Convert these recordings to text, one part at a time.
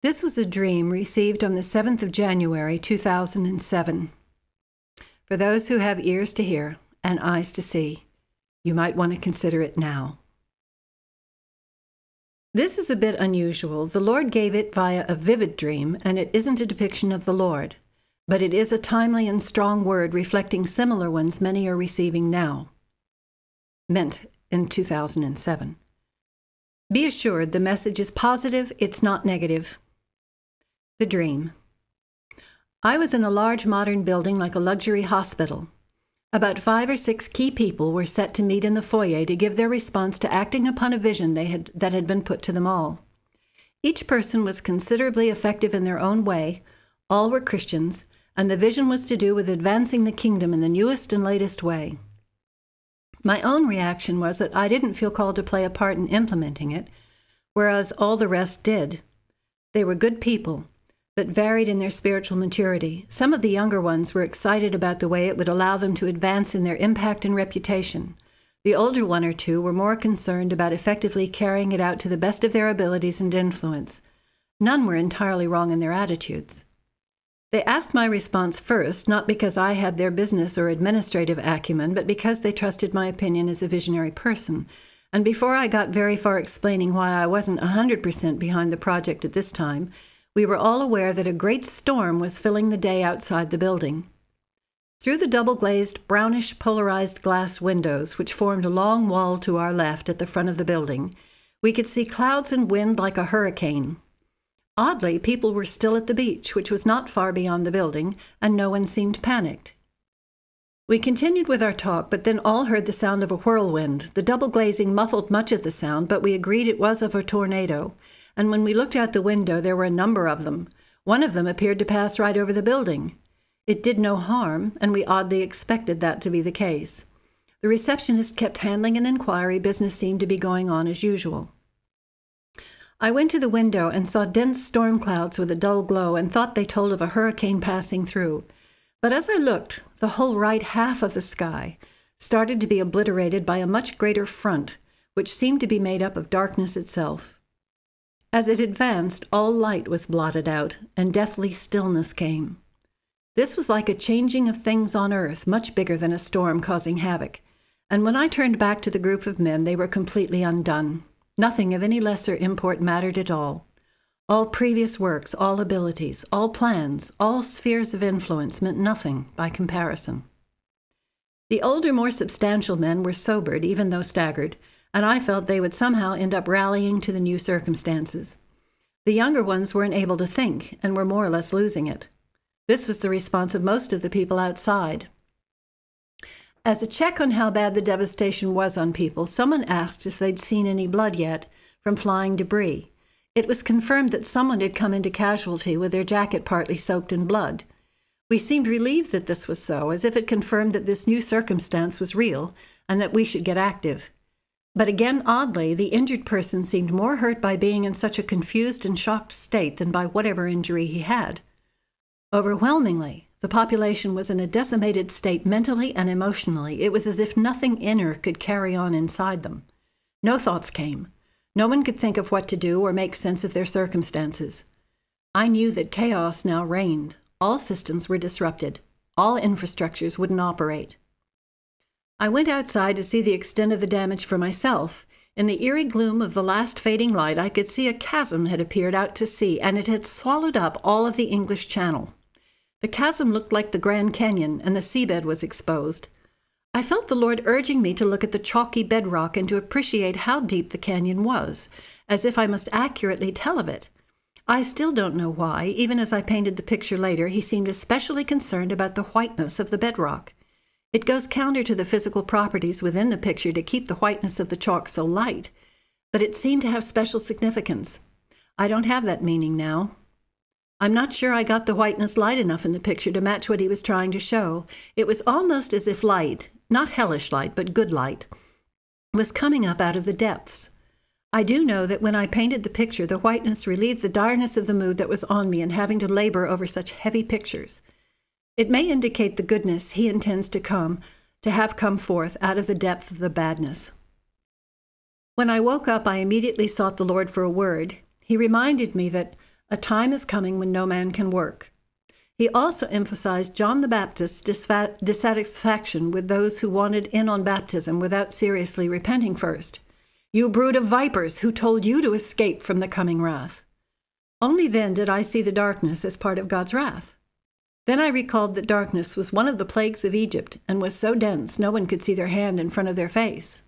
This was a dream received on the 7th of January, 2007. For those who have ears to hear and eyes to see, you might want to consider it now. This is a bit unusual. The Lord gave it via a vivid dream, and it isn't a depiction of the Lord, but it is a timely and strong word reflecting similar ones many are receiving now, meant in 2007. Be assured the message is positive, it's not negative. The dream. I was in a large modern building like a luxury hospital. About 5 or 6 key people were set to meet in the foyer to give their response to acting upon a vision that had been put to them all. Each person was considerably effective in their own way, all were Christians, and the vision was to do with advancing the kingdom in the newest and latest way. My own reaction was that I didn't feel called to play a part in implementing it, whereas all the rest did. They were good people, but varied in their spiritual maturity. Some of the younger ones were excited about the way it would allow them to advance in their impact and reputation. The older one or two were more concerned about effectively carrying it out to the best of their abilities and influence. None were entirely wrong in their attitudes. They asked my response first, not because I had their business or administrative acumen, but because they trusted my opinion as a visionary person. And before I got very far explaining why I wasn't 100% behind the project at this time, we were all aware that a great storm was filling the day outside the building. Through the double-glazed, brownish, polarized glass windows, which formed a long wall to our left at the front of the building, we could see clouds and wind like a hurricane. Oddly, people were still at the beach, which was not far beyond the building, and no one seemed panicked. We continued with our talk, but then all heard the sound of a whirlwind. The double glazing muffled much of the sound, but we agreed it was of a tornado. And when we looked out the window, there were a number of them. One of them appeared to pass right over the building. It did no harm, and we oddly expected that to be the case. The receptionist kept handling an inquiry. Business seemed to be going on as usual. I went to the window and saw dense storm clouds with a dull glow and thought they told of a hurricane passing through. But as I looked, the whole right half of the sky started to be obliterated by a much greater front, which seemed to be made up of darkness itself. As it advanced, all light was blotted out, and deathly stillness came. This was like a changing of things on earth, much bigger than a storm causing havoc. And when I turned back to the group of men, they were completely undone. Nothing of any lesser import mattered at all. All previous works, all abilities, all plans, all spheres of influence meant nothing by comparison. The older, more substantial men were sobered, even though staggered, and I felt they would somehow end up rallying to the new circumstances. The younger ones weren't able to think, and were more or less losing it. This was the response of most of the people outside. As a check on how bad the devastation was on people, someone asked if they'd seen any blood yet from flying debris. It was confirmed that someone had come into casualty with their jacket partly soaked in blood. We seemed relieved that this was so, as if it confirmed that this new circumstance was real and that we should get active. But again, oddly, the injured person seemed more hurt by being in such a confused and shocked state than by whatever injury he had. Overwhelmingly, the population was in a decimated state mentally and emotionally. It was as if nothing inner could carry on inside them. No thoughts came. No one could think of what to do or make sense of their circumstances. I knew that chaos now reigned. All systems were disrupted. All infrastructures wouldn't operate. I went outside to see the extent of the damage for myself. In the eerie gloom of the last fading light, I could see a chasm had appeared out to sea, and it had swallowed up all of the English Channel. The chasm looked like the Grand Canyon, and the seabed was exposed. I felt the Lord urging me to look at the chalky bedrock and to appreciate how deep the canyon was, as if I must accurately tell of it. I still don't know why. Even as I painted the picture later, he seemed especially concerned about the whiteness of the bedrock. It goes counter to the physical properties within the picture to keep the whiteness of the chalk so light, but it seemed to have special significance. I don't have that meaning now. I'm not sure I got the whiteness light enough in the picture to match what he was trying to show. It was almost as if light, not hellish light, but good light, was coming up out of the depths. I do know that when I painted the picture, the whiteness relieved the direness of the mood that was on me in having to labor over such heavy pictures. It may indicate the goodness he intends to have come forth out of the depth of the badness. When I woke up, I immediately sought the Lord for a word. He reminded me that A time is coming when no man can work. He also emphasized John the Baptist's dissatisfaction with those who wanted in on baptism without seriously repenting first. "You brood of vipers, who told you to escape from the coming wrath?" Only then did I see the darkness as part of God's wrath. Then I recalled that darkness was one of the plagues of Egypt and was so dense no one could see their hand in front of their face.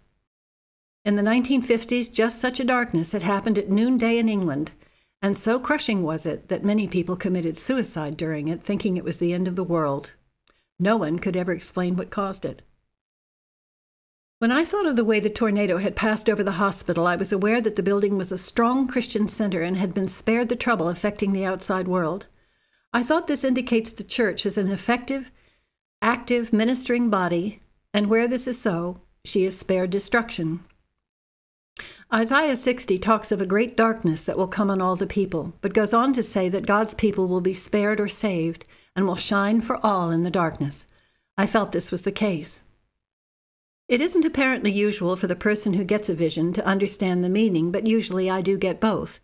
In the 1950s, just such a darkness had happened at noonday in England, and so crushing was it that many people committed suicide during it, thinking it was the end of the world. No one could ever explain what caused it. When I thought of the way the tornado had passed over the hospital, I was aware that the building was a strong Christian center and had been spared the trouble affecting the outside world. I thought this indicates the church as an effective, active, ministering body, and where this is so, she is spared destruction. Isaiah 60 talks of a great darkness that will come on all the people, but goes on to say that God's people will be spared or saved and will shine for all in the darkness. I felt this was the case. It isn't apparently usual for the person who gets a vision to understand the meaning, but usually I do get both.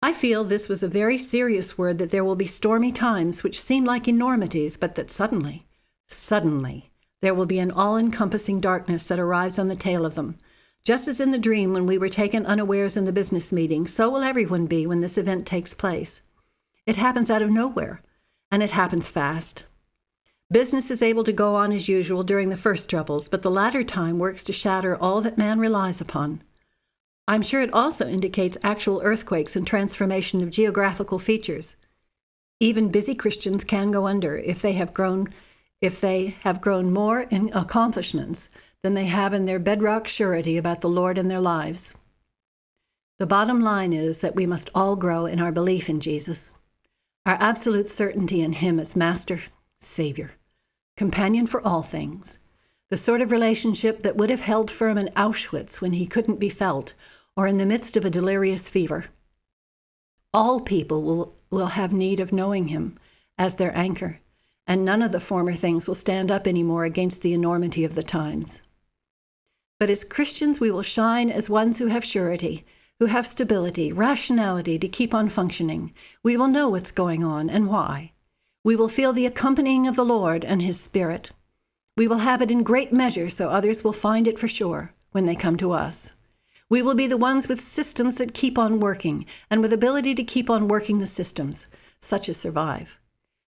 I feel this was a very serious word, that there will be stormy times which seem like enormities, but that suddenly, there will be an all-encompassing darkness that arrives on the tail of them. Just as in the dream when we were taken unawares in the business meeting, so will everyone be when this event takes place. It happens out of nowhere, and it happens fast. Business is able to go on as usual during the first troubles, but the latter time works to shatter all that man relies upon. I'm sure it also indicates actual earthquakes and transformation of geographical features. Even busy Christians can go under if they have grown more in accomplishments than they have in their bedrock surety about the Lord in their lives. The bottom line is that we must all grow in our belief in Jesus, our absolute certainty in Him as Master, Savior, companion for all things, the sort of relationship that would have held firm in Auschwitz when He couldn't be felt, or in the midst of a delirious fever. All people will have need of knowing Him as their anchor, and none of the former things will stand up anymore against the enormity of the times. But as Christians, we will shine as ones who have surety, who have stability, rationality to keep on functioning. We will know what's going on and why. We will feel the accompanying of the Lord and His Spirit. We will have it in great measure, so others will find it for sure when they come to us. We will be the ones with systems that keep on working, and with ability to keep on working the systems, such as survive.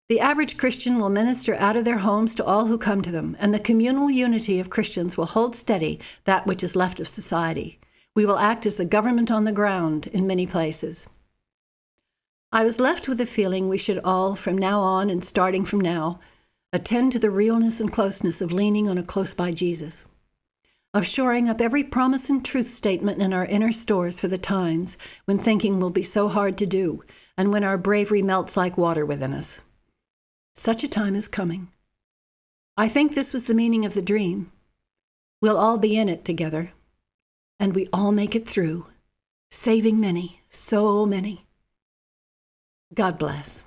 The average Christian will minister out of their homes to all who come to them, and the communal unity of Christians will hold steady that which is left of society. We will act as the government on the ground in many places. I was left with a feeling we should all, from now on and starting from now, attend to the realness and closeness of leaning on a close-by Jesus, of shoring up every promise and truth statement in our inner stores for the times when thinking will be so hard to do, and when our bravery melts like water within us. Such a time is coming. I think this was the meaning of the dream. We'll all be in it together, and we all make it through, saving many, so many. God bless.